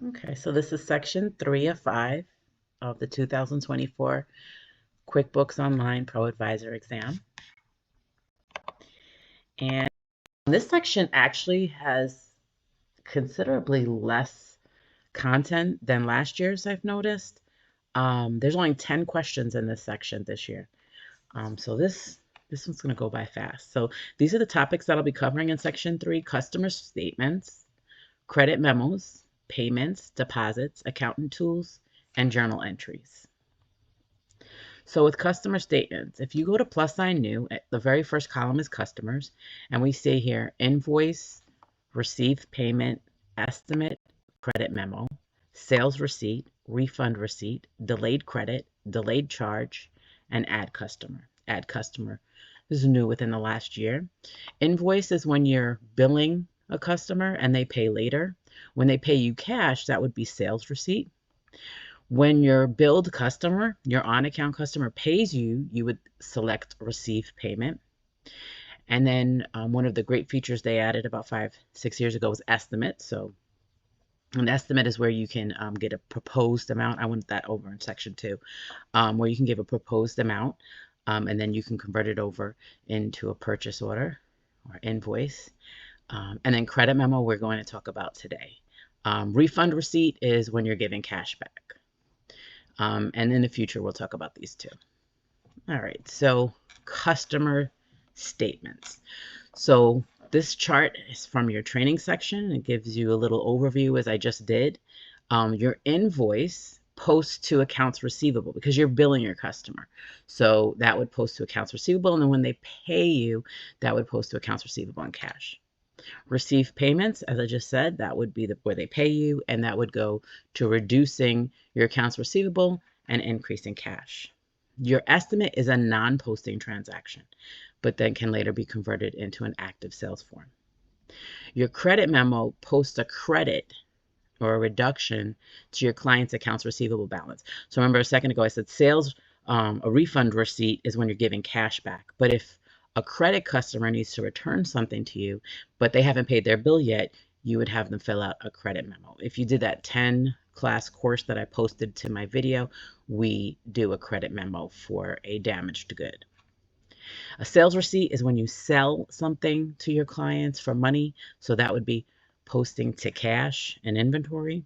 Okay, so this is section 3 of 5 of the 2024 QuickBooks Online ProAdvisor exam. And this section actually has considerably less content than last year's, I've noticed. There's only 10 questions in this section this year. So this one's going to go by fast. So these are the topics that I'll be covering in section 3: customer statements, credit memos, payments, deposits, accountant tools, and journal entries. So with customer statements, if you go to +sign new, the very first column is customers, and we see here invoice, received payment, estimate, credit memo, sales receipt, refund receipt, delayed credit, delayed charge, and add customer. Add customer. This is new within the last year. Invoice is when you're billing a customer and they pay later. When they pay you cash, that would be sales receipt. When your billed customer, your on-account customer pays you, you would select receive payment. And then one of the great features they added about 5-6 years ago was estimate. So an estimate is where you can get a proposed amount. I went that over in section 2, where you can give a proposed amount, and then you can convert it over into a purchase order or invoice. And then credit memo we're going to talk about today. Refund receipt is when you're giving cash back. And in the future, we'll talk about these two. All right, so customer statements. So this chart is from your training section. It gives you a little overview as I just did. Your invoice posts to accounts receivable because you're billing your customer. So that would post to accounts receivable, and then when they pay you, that would post to accounts receivable and cash. Receive payments, as I just said, that would be where they pay you, and that would go to reducing your accounts receivable and increasing cash. Your estimate is a non-posting transaction, but then can later be converted into an active sales form. Your credit memo posts a credit or a reduction to your client's accounts receivable balance. So remember a second ago I said sales, a refund receipt is when you're giving cash back. But if a credit customer needs to return something to you, but they haven't paid their bill yet, you would have them fill out a credit memo. If you did that 10-class course that I posted to my video, we do a credit memo for a damaged good. A sales receipt is when you sell something to your clients for money. So that would be posting to cash and inventory.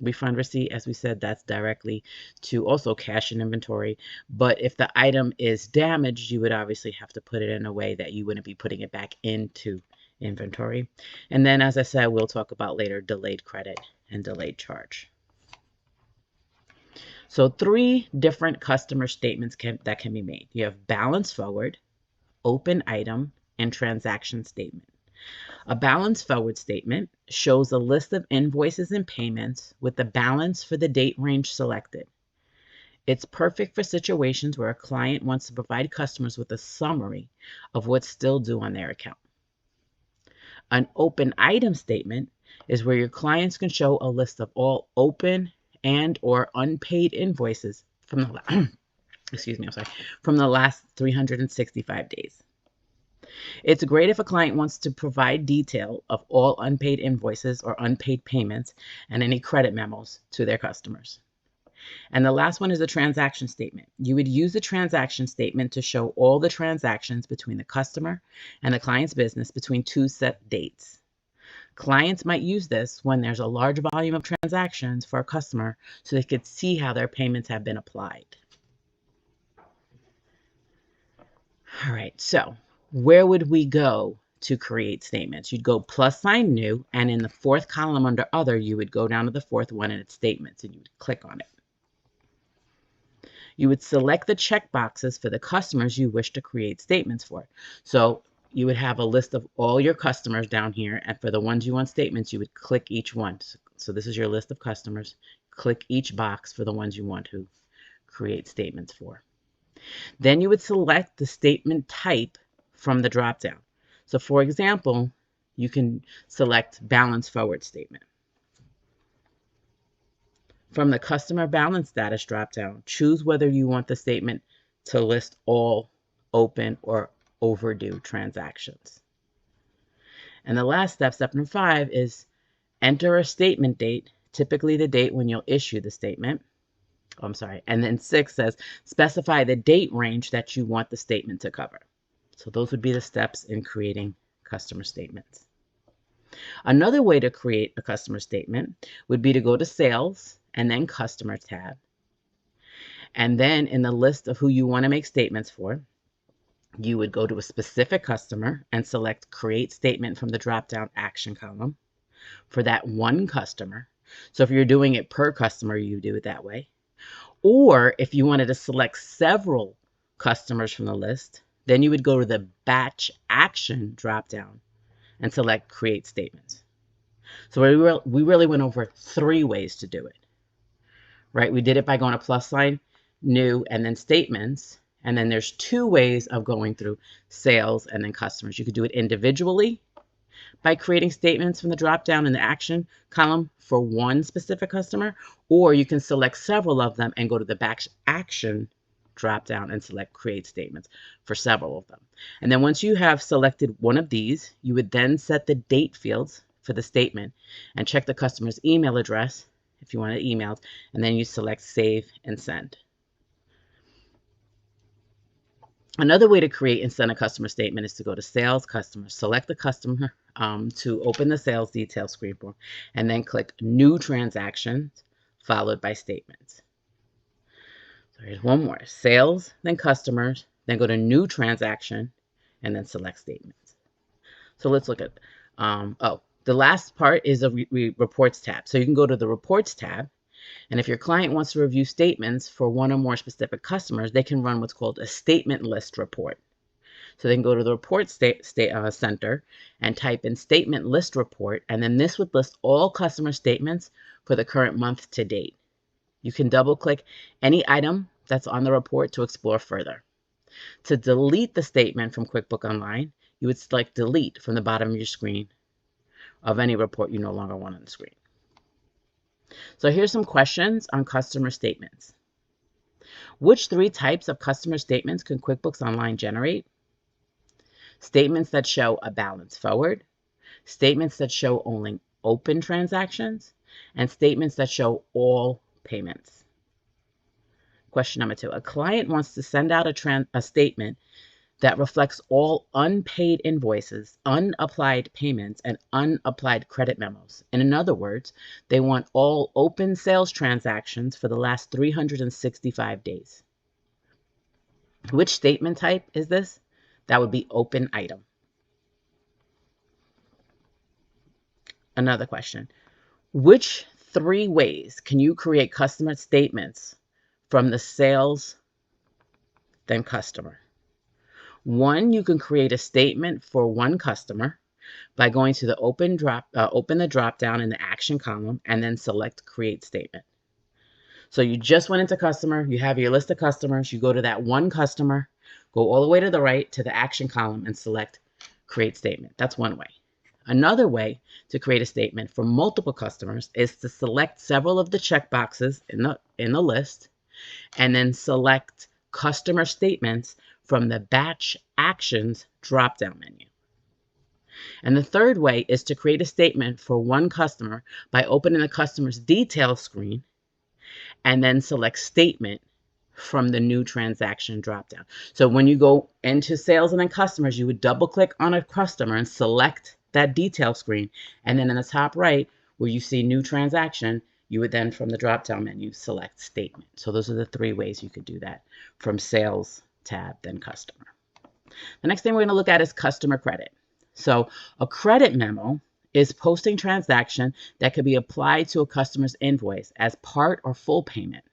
Refund receipt, as we said, that's directly to also cash and inventory. But if the item is damaged, you would obviously have to put it in a way that you wouldn't be putting it back into inventory. And then, as I said, we'll talk about later delayed credit and delayed charge. So 3 different customer statements that can be made. You have balance forward, open item, and transaction statement. A balance forward statement shows a list of invoices and payments with the balance for the date range selected. It's perfect for situations where a client wants to provide customers with a summary of what's still due on their account. An open item statement is where your clients can show a list of all open and or unpaid invoices from the from the last 365 days. It's great if a client wants to provide detail of all unpaid invoices or unpaid payments and any credit memos to their customers. And the last one is a transaction statement. You would use the transaction statement to show all the transactions between the customer and the client's business between 2 set dates. Clients might use this when there's a large volume of transactions for a customer so they could see how their payments have been applied. All right, so where would we go to create statements? You'd go +sign new, and in the 4th column under other, you would go down to the 4th one and it's statements, and you would click on it. You would select the check boxes for the customers you wish to create statements for. So you would have a list of all your customers down here, and for the ones you want statements, you would click each one. So this is your list of customers. Click each box for the ones you want to create statements for. Then you would select the statement type from the drop-down. So for example, you can select balance forward statement. From the customer balance status drop-down, choose whether you want the statement to list all open or overdue transactions. And the last step, step number 5, is enter a statement date typically the date when you'll issue the statement. Oh, I'm sorry. And then 6 says, specify the date range that you want the statement to cover. So those would be the steps in creating customer statements. Another way to create a customer statement would be to go to Sales and then Customer tab. And then in the list of who you want to make statements for, you would go to a specific customer and select Create Statement from the drop-down action column for that one customer. So if you're doing it per customer, you do it that way. Or if you wanted to select several customers from the list, then you would go to the Batch Action drop-down and select Create Statements. So we really went over 3 ways to do it, right? We did it by going to plus sign, New, and then Statements. And then there's 2 ways of going through Sales and then Customers. You could do it individually by creating statements from the drop-down in the Action column for one specific customer, or you can select several of them and go to the Batch Action drop-down and select Create Statements for several of them. And then once you have selected one of these, you would then set the date fields for the statement and check the customer's email address if you want it emailed, and then you select Save and Send. Another way to create and send a customer statement is to go to Sales, Customer, select the customer to open the sales detail screen form, and then click New Transactions, followed by Statements. So here's one more. Sales, then Customers, then go to New Transaction, and then select Statements. So let's look at, the last part is a Reports tab. So you can go to the Reports tab, and if your client wants to review statements for one or more specific customers, they can run what's called a statement list report. So they can go to the Report Center and type in Statement List Report, and then this would list all customer statements for the current month to date. You can double-click any item that's on the report to explore further. To delete the statement from QuickBooks Online, you would select Delete from the bottom of your screen of any report you no longer want on the screen. So here's some questions on customer statements. Which 3 types of customer statements can QuickBooks Online generate? Statements that show a balance forward, statements that show only open transactions, and statements that show all payments. Question number 2. A client wants to send out a statement that reflects all unpaid invoices, unapplied payments, and unapplied credit memos. And in other words, they want all open sales transactions for the last 365 days. Which statement type is this? That would be open item. Another question. Which 3 ways can you create customer statements from the Sales, then Customer? 1, you can create a statement for one customer by going to the open the drop-down in the Action column and then select Create Statement. So you just went into Customer, you have your list of customers, you go to that one customer, go all the way to the right to the Action column and select Create Statement. That's one way. Another way to create a statement for multiple customers is to select several of the checkboxes in the list and then select Customer Statements from the Batch Actions drop-down menu. And the third way is to create a statement for one customer by opening the customer's details screen and then select Statement from the New Transaction drop-down. So when you go into Sales and then Customers, you would double-click on a customer and select that detail screen. And then in the top right, where you see New Transaction, you would then, from the drop-down menu, select Statement. So those are the 3 ways you could do that from Sales tab, then Customer. The next thing we're going to look at is customer credit. So a credit memo is posting transaction that could be applied to a customer's invoice as part or full payment.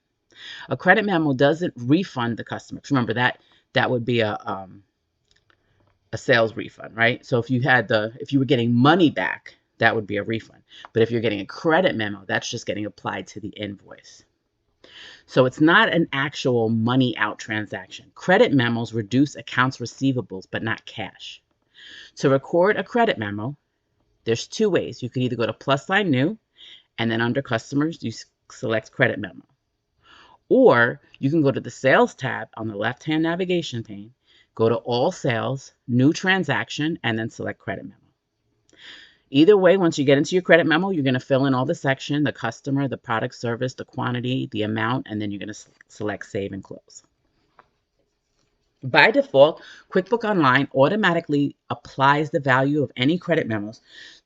A credit memo doesn't refund the customer. Remember that would be a sales refund, right? So if you were getting money back, that would be a refund. But if you're getting a credit memo, that's just getting applied to the invoice. So it's not an actual money out transaction. Credit memos reduce accounts receivables, but not cash. To record a credit memo, there's 2 ways. You can either go to plus sign New, and then under Customers, you select Credit Memo. Or you can go to the Sales tab on the left-hand navigation pane, go to All Sales, New Transaction, and then select Credit Memo. Either way, once you get into your credit memo, you're going to fill in all the section, the customer, the product, service, the quantity, the amount, and then you're going to select Save and Close. By default, QuickBooks Online automatically applies the value of any credit memos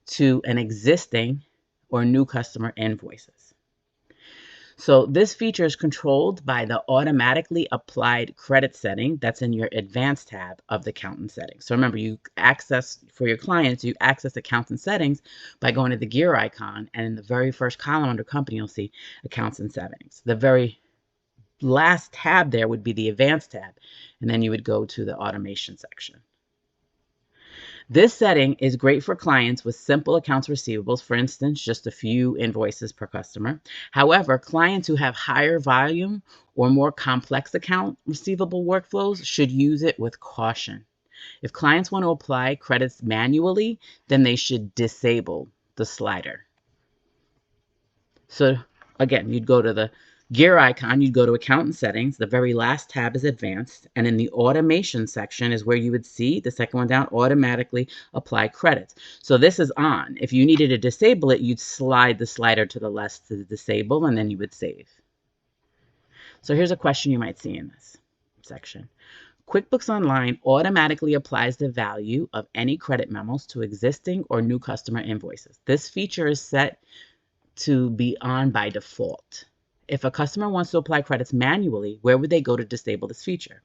to an existing or new customer invoices. So this feature is controlled by the automatically applied credit setting that's in your advanced tab of the account and settings. So remember, you access for your clients, you access accounts and settings by going to the gear icon, and in the very first column under company, you'll see accounts and settings. The very last tab there would be the advanced tab, and then you would go to the automation section. This setting is great for clients with simple accounts receivables, for instance, just a few invoices per customer. However, clients who have higher volume or more complex account receivable workflows should use it with caution. If clients want to apply credits manually, then they should disable the slider. So again, you'd go to the gear icon, you'd go to account and settings. The very last tab is advanced, and in the automation section is where you would see the second one down, automatically apply credits. So this is on. If you needed to disable it, you'd slide the slider to the left to disable, and then you would save. So here's a question you might see in this section. QuickBooks Online automatically applies the value of any credit memos to existing or new customer invoices. This feature is set to be on by default. If a customer wants to apply credits manually, where would they go to disable this feature?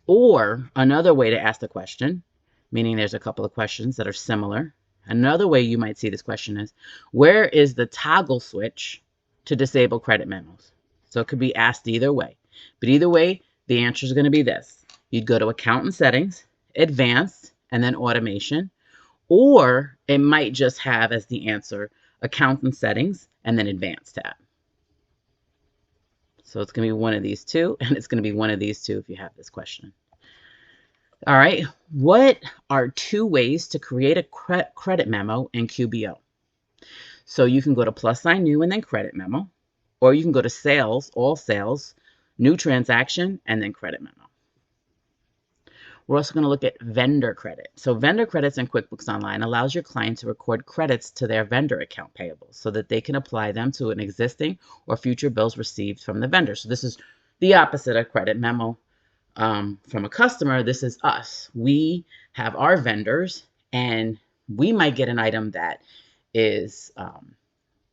Or another way to ask the question, meaning there's a couple of questions that are similar. Another way you might see this question is, where is the toggle switch to disable credit memos? So it could be asked either way. But either way, the answer is going to be this. You'd go to Account and Settings, Advanced, and then Automation. Or it might just have as the answer Account and Settings, and then Advanced tab. So it's going to be one of these two, and it's going to be one of these two if you have this question. All right, what are two ways to create a credit memo in QBO? So you can go to + New and then Credit Memo, or you can go to Sales, All Sales, New Transaction, and then Credit Memo. We're also going to look at vendor credit. So vendor credits in QuickBooks Online allows your client to record credits to their vendor account payables so that they can apply them to an existing or future bills received from the vendor. So this is the opposite of credit memo from a customer. This is us. We have our vendors, and we might get an item that is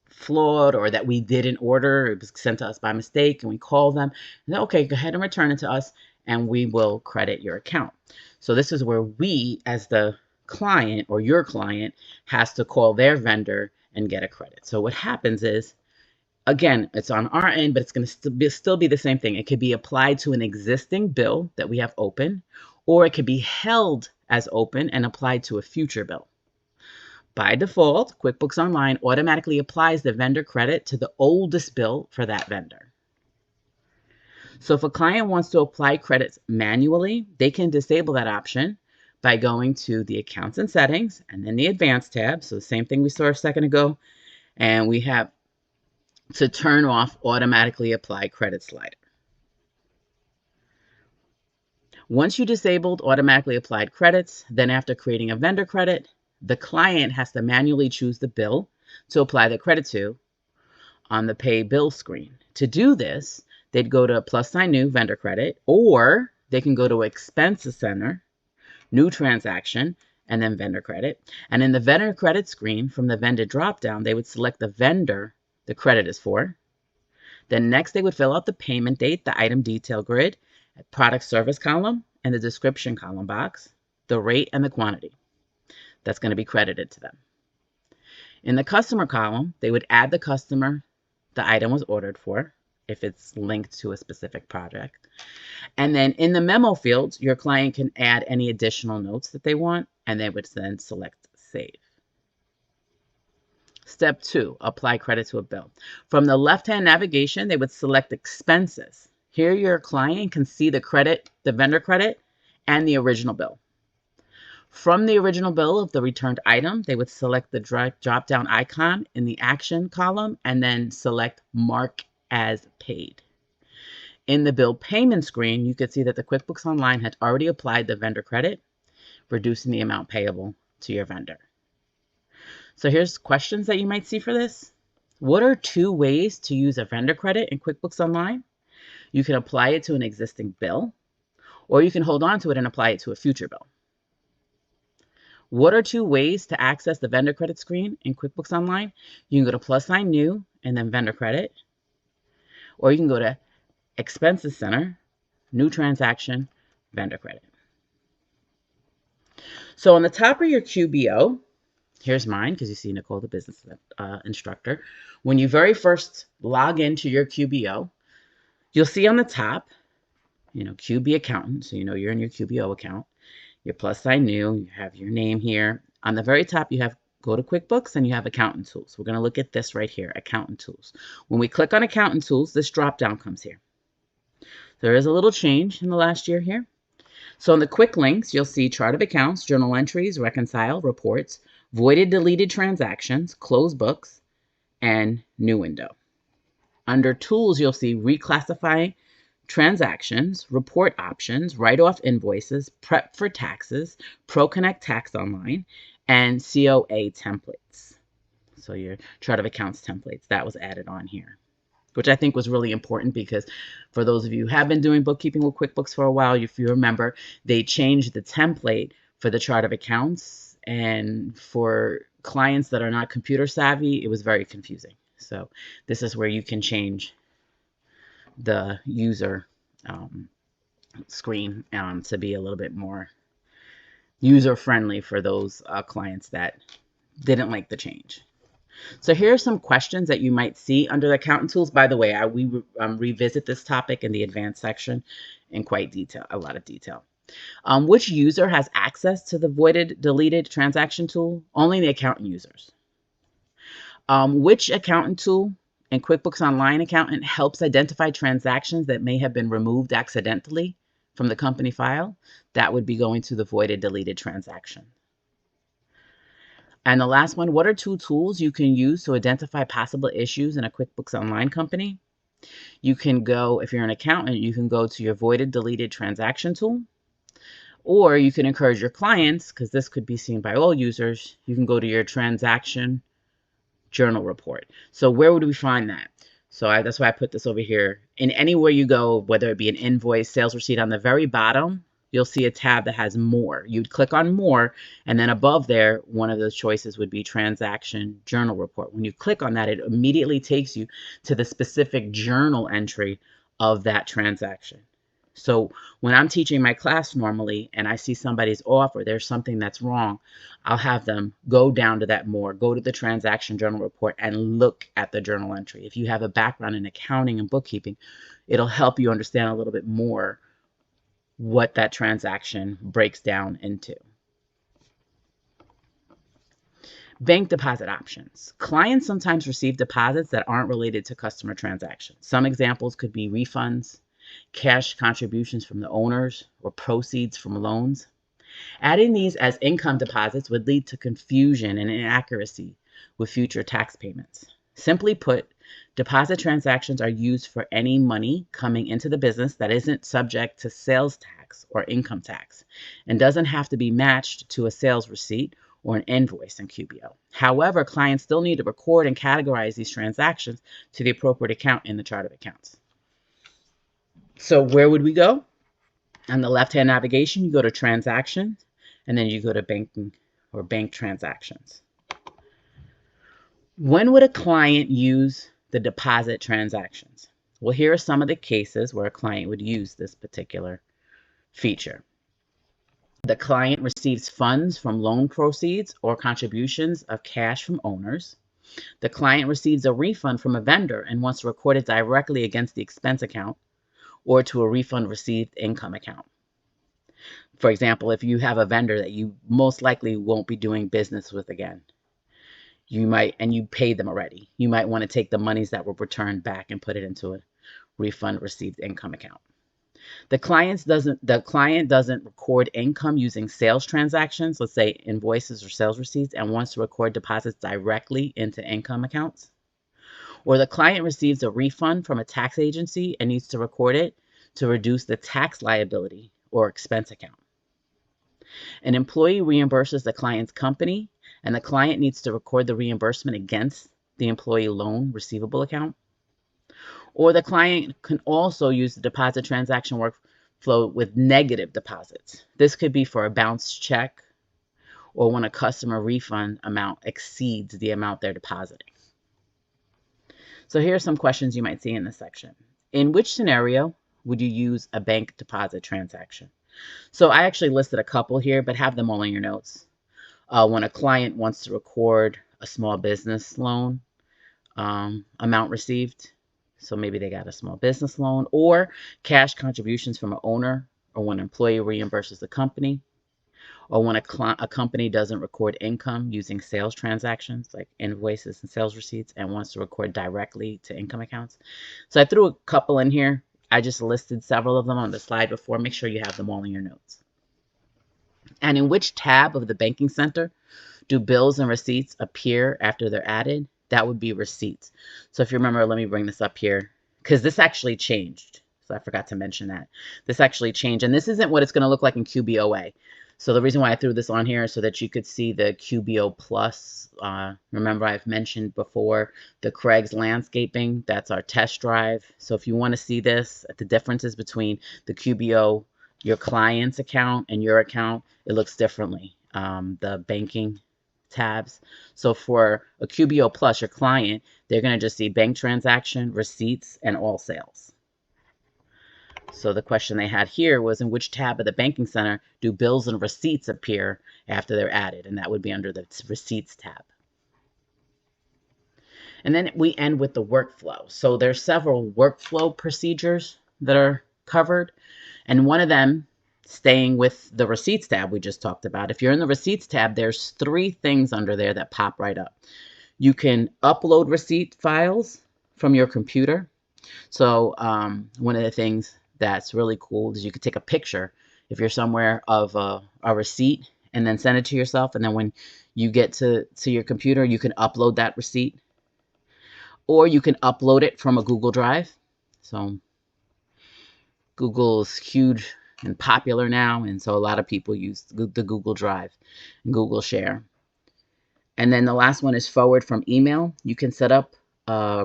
flawed or that we didn't order. It was sent to us by mistake, and we call them. And okay, go ahead and return it to us, and we will credit your account. So this is where we, as the client or your client, has to call their vendor and get a credit. So what happens is, again, it's on our end, but it's going to still be the same thing. It could be applied to an existing bill that we have open, or it could be held as open and applied to a future bill. By default, QuickBooks Online automatically applies the vendor credit to the oldest bill for that vendor. So if a client wants to apply credits manually, they can disable that option by going to the Accounts and Settings and then the Advanced tab. So the same thing we saw a second ago. And we have to turn off Automatically Apply Credit slider. Once you disabled Automatically Applied Credits, then after creating a vendor credit, the client has to manually choose the bill to apply the credit to on the Pay Bill screen. To do this, they'd go to + New Vendor Credit, or they can go to Expenses Center, New Transaction, and then Vendor Credit. And in the Vendor Credit screen, from the Vendor dropdown, they would select the vendor the credit is for. Then next, they would fill out the payment date, the item detail grid, product service column, and the description column box, the rate, and the quantity that's going to be credited to them. In the customer column, they would add the customer the item was ordered for, if it's linked to a specific project. And then in the memo fields, your client can add any additional notes that they want, and they would then select Save. Step 2, apply credit to a bill. From the left-hand navigation, they would select Expenses. Here, your client can see the credit, the vendor credit, and the original bill. From the original bill of the returned item, they would select the drop-down icon in the Action column and then select Mark as Paid. In the bill payment screen, you could see that the QuickBooks Online had already applied the vendor credit, reducing the amount payable to your vendor. So here's questions that you might see for this. What are 2 ways to use a vendor credit in QuickBooks Online? You can apply it to an existing bill, or you can hold on to it and apply it to a future bill. What are 2 ways to access the vendor credit screen in QuickBooks Online? You can go to +sign new and then vendor credit, or you can go to Expenses Center, new transaction, vendor credit. So on the top of your QBO, here's mine because you see Nicole, the business instructor. When you very first log into your QBO, you'll see on the top, QB accountant. So you're in your QBO account. Your +sign new, you have your name here. On the very top, you have go to QuickBooks and you have accountant tools. We're going to look at this right here, accountant tools. When we click on accountant tools, this drop down comes here. There is a little change in the last year here. So in the quick links, you'll see chart of accounts, journal entries, reconcile, reports, voided deleted transactions, close books, and new window. Under tools, you'll see reclassifying transactions, report options, write-off invoices, prep for taxes, ProConnect Tax Online, and COA templates. So your chart of accounts templates, that was added on here, which I think was really important because for those of you who have been doing bookkeeping with QuickBooks for a while, if you remember, they changed the template for the chart of accounts, and for clients that are not computer savvy, it was very confusing. So this is where you can change the user screen to be a little bit more user-friendly for those clients that didn't like the change. So here are some questions that you might see under the accountant tools. By the way, we revisit this topic in the advanced section in a lot of detail. Which user has access to the voided deleted transaction tool? Only the accountant users. Which accountant tool and QuickBooks Online accountant helps identify transactions that may have been removed accidentally from the company file? That would be going to the voided deleted transaction. And the last one, what are 2 tools you can use to identify possible issues in a QuickBooks Online company? You can go, if you're an accountant, you can go to your voided deleted transaction tool, or you can encourage your clients, because this could be seen by all users, you can go to your transaction journal report. So where would we find that? So that's why I put this over here. In anywhere you go, whether it be an invoice, sales receipt, on the very bottom, you'll see a tab that has more. You'd click on more, and then above there, one of those choices would be transaction journal report. When you click on that, it immediately takes you to the specific journal entry of that transaction. So when I'm teaching my class normally and I see somebody's off or there's something that's wrong, I'll have them go down to that more, go to the transaction journal report and look at the journal entry. If you have a background in accounting and bookkeeping, it'll help you understand a little bit more what that transaction breaks down into. Bank deposit options. Clients sometimes receive deposits that aren't related to customer transactions. Some examples could be refunds, cash contributions from the owners, or proceeds from loans. Adding these as income deposits would lead to confusion and inaccuracy with future tax payments. Simply put, deposit transactions are used for any money coming into the business that isn't subject to sales tax or income tax and doesn't have to be matched to a sales receipt or an invoice in QBO. However, clients still need to record and categorize these transactions to the appropriate account in the chart of accounts. So where would we go? On the left-hand navigation, you go to transactions, and then you go to banking or bank transactions. When would a client use the deposit transactions? Well, here are some of the cases where a client would use this particular feature. The client receives funds from loan proceeds or contributions of cash from owners. The client receives a refund from a vendor and wants to record it directly against the expense account or to a refund received income account. For example, if you have a vendor that you most likely won't be doing business with again, and you paid them already, you might want to take the monies that were returned back and put it into a refund received income account. The client doesn't record income using sales transactions, let's say invoices or sales receipts, and wants to record deposits directly into income accounts. Or the client receives a refund from a tax agency and needs to record it to reduce the tax liability or expense account. An employee reimburses the client's company and the client needs to record the reimbursement against the employee loan receivable account. Or the client can also use the deposit transaction workflow with negative deposits. This could be for a bounced check or when a customer refund amount exceeds the amount they're depositing. So here are some questions you might see in this section. In which scenario would you use a bank deposit transaction? So I actually listed a couple here, but have them all in your notes. When a client wants to record a small business loan amount received, so maybe they got a small business loan, or cash contributions from an owner, or when an employee reimburses the company, or when a company doesn't record income using sales transactions like invoices and sales receipts and wants to record directly to income accounts. So I threw a couple in here. I just listed several of them on the slide before. Make sure you have them all in your notes. And in which tab of the banking center do bills and receipts appear after they're added? That would be receipts. So if you remember, let me bring this up here because this actually changed. So I forgot to mention that. This actually changed. And this isn't what it's going to look like in QBOA. So the reason why I threw this on here is so that you could see the QBO Plus. Remember, I've mentioned before the Craig's Landscaping. That's our test drive. So if you want to see this, the differences between the QBO, your client's account, and your account, it looks differently. The banking tabs. So for a QBO Plus, your client, they're going to just see bank transaction, receipts, and all sales. So the question they had here was, in which tab of the banking center do bills and receipts appear after they're added? And that would be under the receipts tab. And then we end with the workflow. So there's several workflow procedures that are covered. And one of them, staying with the receipts tab we just talked about. If you're in the receipts tab, there's 3 things under there that pop right up. You can upload receipt files from your computer. So one of the things that's really cool is you could take a picture if you're somewhere of a receipt and then send it to yourself. And then when you get to your computer, you can upload that receipt. Or you can upload it from a Google Drive. So Google's huge and popular now. And so a lot of people use the Google Drive and Google Share. And then the last one is forward from email. You can set up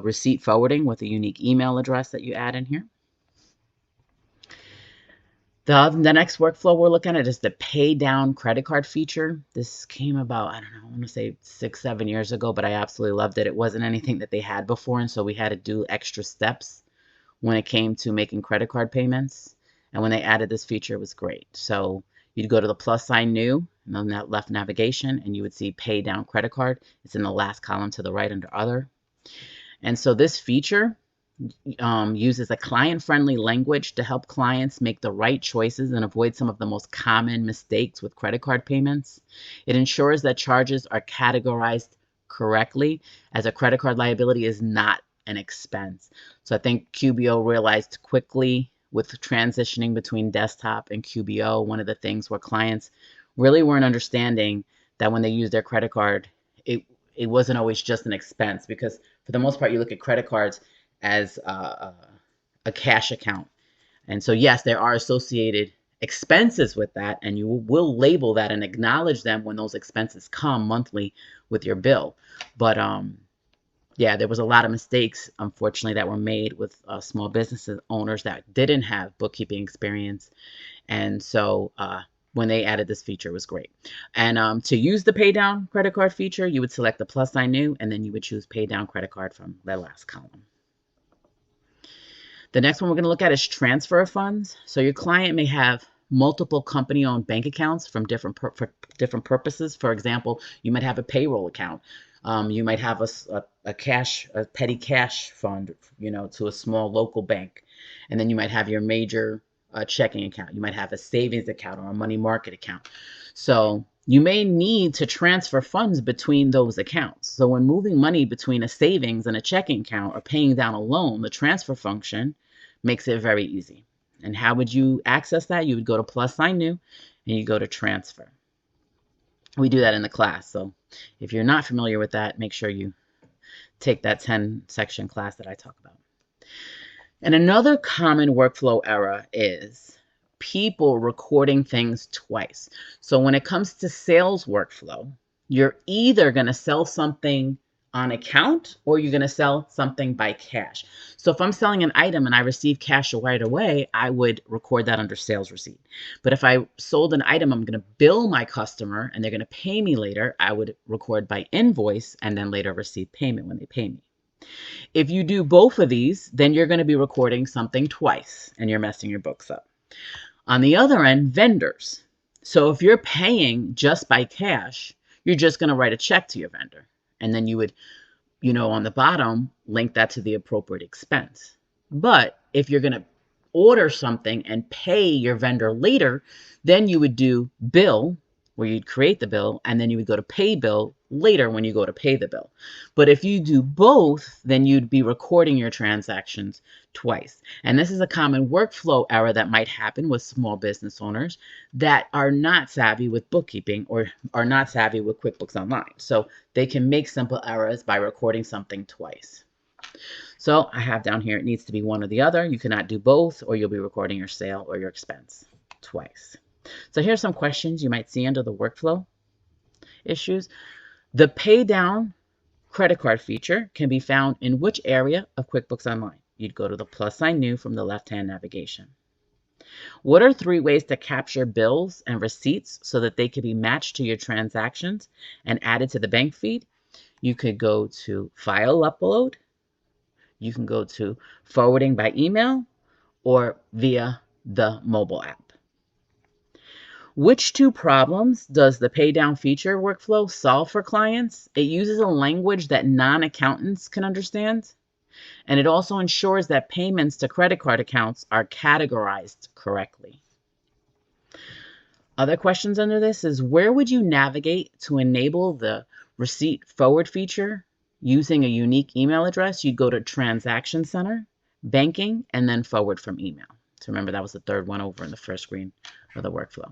receipt forwarding with a unique email address that you add in here. The next workflow we're looking at is the pay down credit card feature. This came about, I don't know, I want to say 6-7 years ago, but I absolutely loved it. It wasn't anything that they had before, and so we had to do extra steps when it came to making credit card payments. And when they added this feature, it was great. So you'd go to the plus sign new, and on that left navigation, and you would see pay down credit card. It's in the last column to the right under other. And so this feature uses a client-friendly language to help clients make the right choices and avoid some of the most common mistakes with credit card payments. It ensures that charges are categorized correctly, as a credit card liability is not an expense. So I think QBO realized quickly with transitioning between desktop and QBO, one of the things where clients really weren't understanding that when they use their credit card, it wasn't always just an expense, because for the most part, you look at credit cards as a cash account. And so, yes, there are associated expenses with that, and you will label that and acknowledge them when those expenses come monthly with your bill. But yeah, there was a lot of mistakes, unfortunately, that were made with small business owners that didn't have bookkeeping experience. And so when they added this feature, it was great. And to use the pay down credit card feature, you would select the plus sign new, and then you would choose pay down credit card from the last column. The next one we're going to look at is transfer of funds. So your client may have multiple company-owned bank accounts from different purposes. For example, you might have a payroll account. You might have a petty cash fund, to a small local bank. And then you might have your major checking account. You might have a savings account or a money market account. So you may need to transfer funds between those accounts. So when moving money between a savings and a checking account or paying down a loan, the transfer function makes it very easy. And how would you access that? You would go to plus sign new and you go to transfer. We do that in the class. So if you're not familiar with that, make sure you take that 10-section class that I talk about. And another common workflow error is people recording things twice. So when it comes to sales workflow, You're either going to sell something on account or you're going to sell something by cash. So if I'm selling an item and I receive cash right away, I would record that under sales receipt. But if I sold an item, I'm going to bill my customer and they're going to pay me later, I would record by invoice and then later receive payment when they pay me. If you do both of these, then you're going to be recording something twice and you're messing your books up. On the other end, vendors. So if you're paying just by cash, you're just going to write a check to your vendor. And then you would, on the bottom, link that to the appropriate expense. But if you're going to order something and pay your vendor later, then you would do bill, where you'd create the bill, and then you would go to pay bill later when you go to pay the bill. But if you do both, then you'd be recording your transactions twice. And this is a common workflow error that might happen with small business owners that are not savvy with bookkeeping or are not savvy with QuickBooks Online. So they can make simple errors by recording something twice. So I have down here, it needs to be one or the other. You cannot do both, or you'll be recording your sale or your expense twice. So here's some questions you might see under the workflow issues. The pay down credit card feature can be found in which area of QuickBooks Online? You'd go to the plus sign new from the left-hand navigation. What are 3 ways to capture bills and receipts so that they can be matched to your transactions and added to the bank feed? You could go to file upload. You can go to forwarding by email or via the mobile app. Which 2 problems does the pay down feature workflow solve for clients? It uses a language that non-accountants can understand, and it also ensures that payments to credit card accounts are categorized correctly. Other questions under this is, where would you navigate to enable the receipt forward feature using a unique email address? You'd go to Transaction Center, Banking, and then forward from email. So remember, that was the 3rd one over in the first screen of the workflow.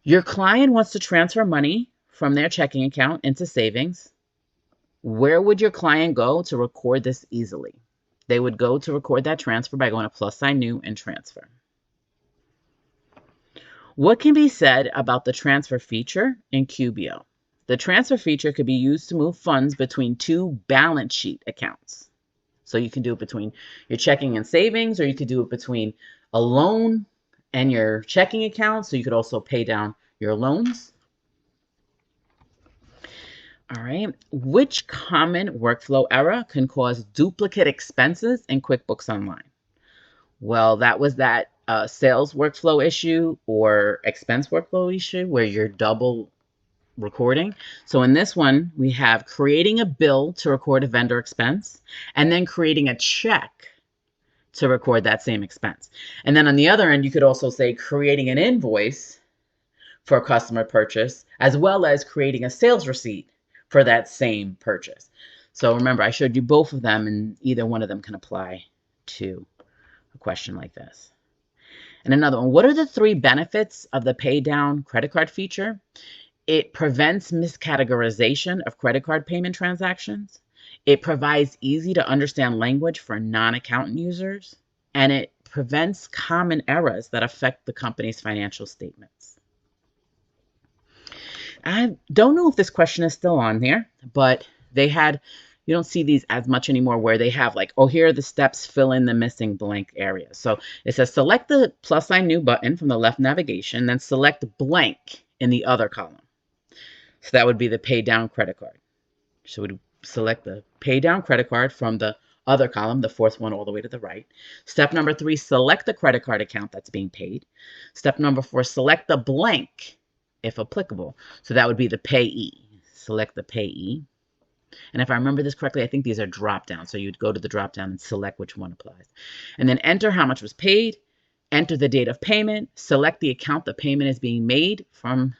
Your client wants to transfer money from their checking account into savings. Where would your client go to record this easily? They would go to record that transfer by going to plus sign new and transfer. What can be said about the transfer feature in QBO? The transfer feature could be used to move funds between 2 balance sheet accounts. So you can do it between your checking and savings, or you could do it between a loan and your checking account, so you could also pay down your loans. All right, which common workflow error can cause duplicate expenses in QuickBooks Online? Well, that was that sales workflow issue or expense workflow issue where you're double recording. So in this one, we have creating a bill to record a vendor expense and then creating a check to record that same expense. And then on the other end, you could also say creating an invoice for a customer purchase, as well as creating a sales receipt for that same purchase. So remember, I showed you both of them, and either one of them can apply to a question like this. And another one, what are the 3 benefits of the pay down credit card feature? It prevents miscategorization of credit card payment transactions. It provides easy to understand language for non-accountant users, and it prevents common errors that affect the company's financial statements. I don't know if this question is still on there, but they had, you don't see these as much anymore, where they have like, oh, here are the steps, fill in the missing blank areas. So it says select the plus sign new button from the left navigation, then select blank in the other column. So that would be the pay down credit card. So we'd select the pay down credit card from the other column, the 4th one all the way to the right. Step number 3, select the credit card account that's being paid. Step number 4, select the blank if applicable. So that would be the payee. Select the payee. And if I remember this correctly, I think these are drop down. So you'd go to the drop down and select which one applies. And then enter how much was paid, enter the date of payment, select the account the payment is being made from,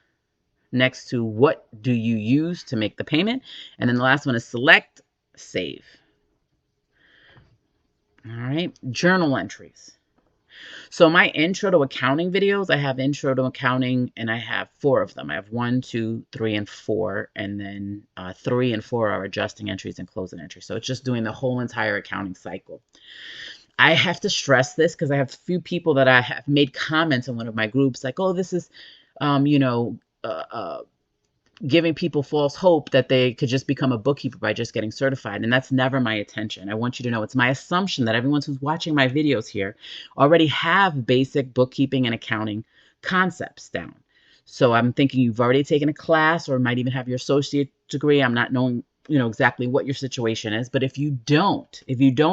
next to what do you use to make the payment. And then the last one is select save. All right, journal entries. So my intro to accounting videos, I have intro to accounting, and I have 4 of them. I have 1, 2, 3, and 4, and then 3 and 4 are adjusting entries and closing entries. So it's just doing the whole entire accounting cycle. I have to stress this because I have a few people that I have made comments in one of my groups like, oh, this is, giving people false hope that they could just become a bookkeeper by just getting certified. And that's never my intention. I want you to know it's my assumption that everyone who's watching my videos here already have basic bookkeeping and accounting concepts down. So I'm thinking you've already taken a class or might even have your associate degree. I'm not knowing exactly what your situation is, but if you don't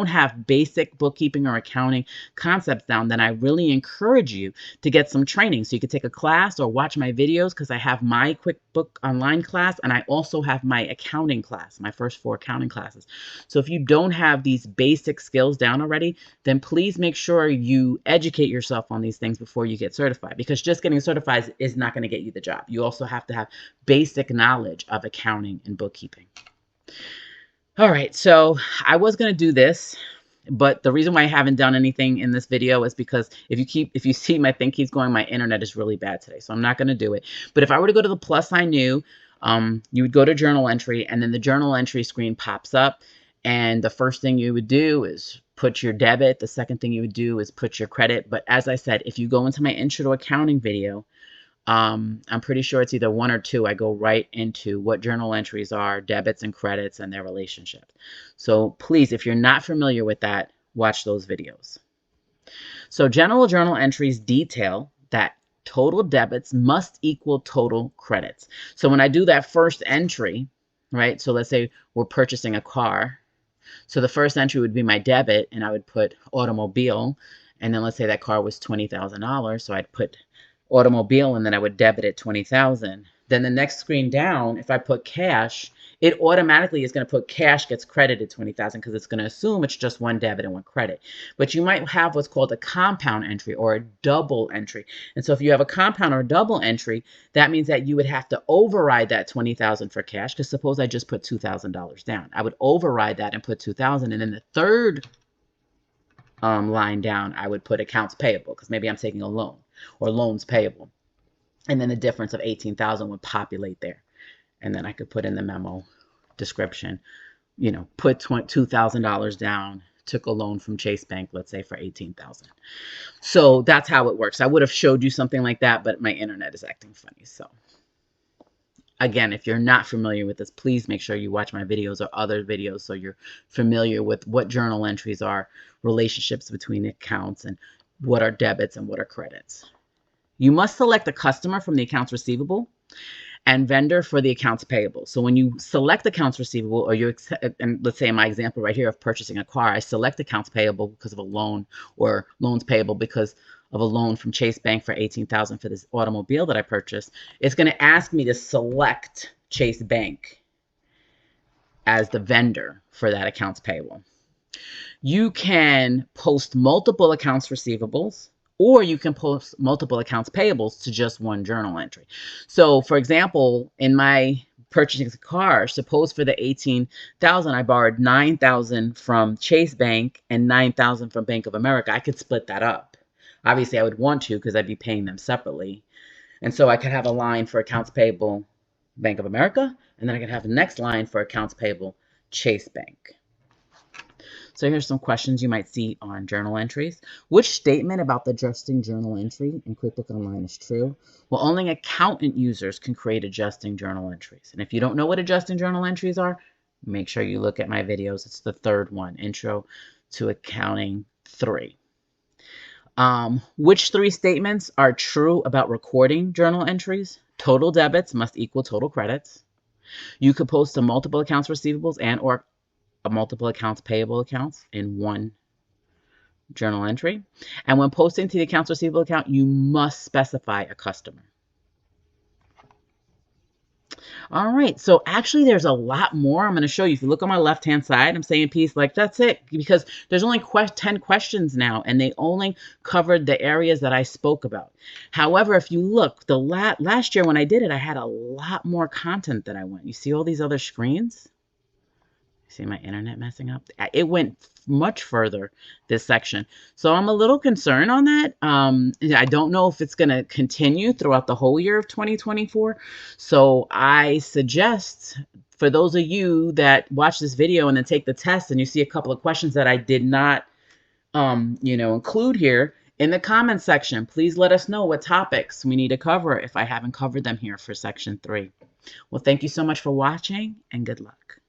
have basic bookkeeping or accounting concepts down, then I really encourage you to get some training. So you could take a class or watch my videos, because I have my QuickBooks online class and I also have my accounting class, my first 4 accounting classes. So if you don't have these basic skills down already, then please make sure you educate yourself on these things before you get certified, because just getting certified is not going to get you the job. You also have to have basic knowledge of accounting and bookkeeping. All right, so I was going to do this, but the reason why I haven't done anything in this video is because if you see my thing keeps going, my internet is really bad today, so I'm not going to do it. But if I were to go to the plus sign new, you would go to journal entry, and then the journal entry screen pops up, and the first thing you would do is put your debit. The second thing you would do is put your credit. But as I said, if you go into my intro to accounting video, I'm pretty sure it's either 1 or 2. I go right into what journal entries are, debits and credits, and their relationships. So please, if you're not familiar with that, watch those videos. So general journal entries detail that total debits must equal total credits. So when I do that first entry, right? So let's say we're purchasing a car. So the first entry would be my debit, and I would put automobile. And then let's say that car was $20,000. So I'd put automobile, and then I would debit it $20,000. Then the next screen down, if I put cash, it automatically is going to put cash gets credited $20,000, because it's going to assume it's just one debit and one credit. But you might have what's called a compound entry or a double entry. And so if you have a compound or a double entry, that means that you would have to override that $20,000 for cash, because suppose I just put $2,000 down. I would override that and put $2,000, and then the third line down, I would put accounts payable, because maybe I'm taking a loan, or loans payable. And then the difference of $18,000 would populate there. And then I could put in the memo description, put $2,000 down, took a loan from Chase Bank, let's say for $18,000. So that's how it works. I would have showed you something like that, but my internet is acting funny. So again, if you're not familiar with this, please make sure you watch my videos or other videos so you're familiar with what journal entries are, relationships between accounts, and what are debits and what are credits. You must select a customer from the accounts receivable and vendor for the accounts payable. So when you select accounts receivable, or and let's say in my example right here of purchasing a car, I select accounts payable because of a loan, or loans payable because of a loan from Chase Bank for $18,000 for this automobile that I purchased. It's going to ask me to select Chase Bank as the vendor for that accounts payable. You can post multiple accounts receivables, or you can post multiple accounts payables to just one journal entry. So for example, in my purchasing a car, suppose for the $18,000, I borrowed $9,000 from Chase Bank and $9,000 from Bank of America. I could split that up. Obviously, I would want to, because I'd be paying them separately. And so I could have a line for accounts payable Bank of America, and then I could have the next line for accounts payable Chase Bank. So here's some questions you might see on journal entries. Which statement about the adjusting journal entry in QuickBooks Online is true? Well, only accountant users can create adjusting journal entries. And if you don't know what adjusting journal entries are, make sure you look at my videos. It's the third one, Intro to Accounting 3. Which 3 statements are true about recording journal entries? Total debits must equal total credits. You could post to multiple accounts receivables and or multiple accounts payable accounts in one journal entry. And when posting to the accounts receivable account, you must specify a customer. All right, so actually there's a lot more I'm going to show you. If you look on my left-hand side, I'm saying piece like that's it, because there's only 10 questions now, and they only covered the areas that I spoke about. However, if you look, the last year when I did it, I had a lot more content that I went. You see all these other screens? See my internet messing up? It went much further, this section. So I'm a little concerned on that. I don't know if it's going to continue throughout the whole year of 2024. So I suggest for those of you that watch this video and then take the test and you see a couple of questions that I did not, include here in the comment section, please let us know what topics we need to cover if I haven't covered them here for section 3. Well, thank you so much for watching and good luck.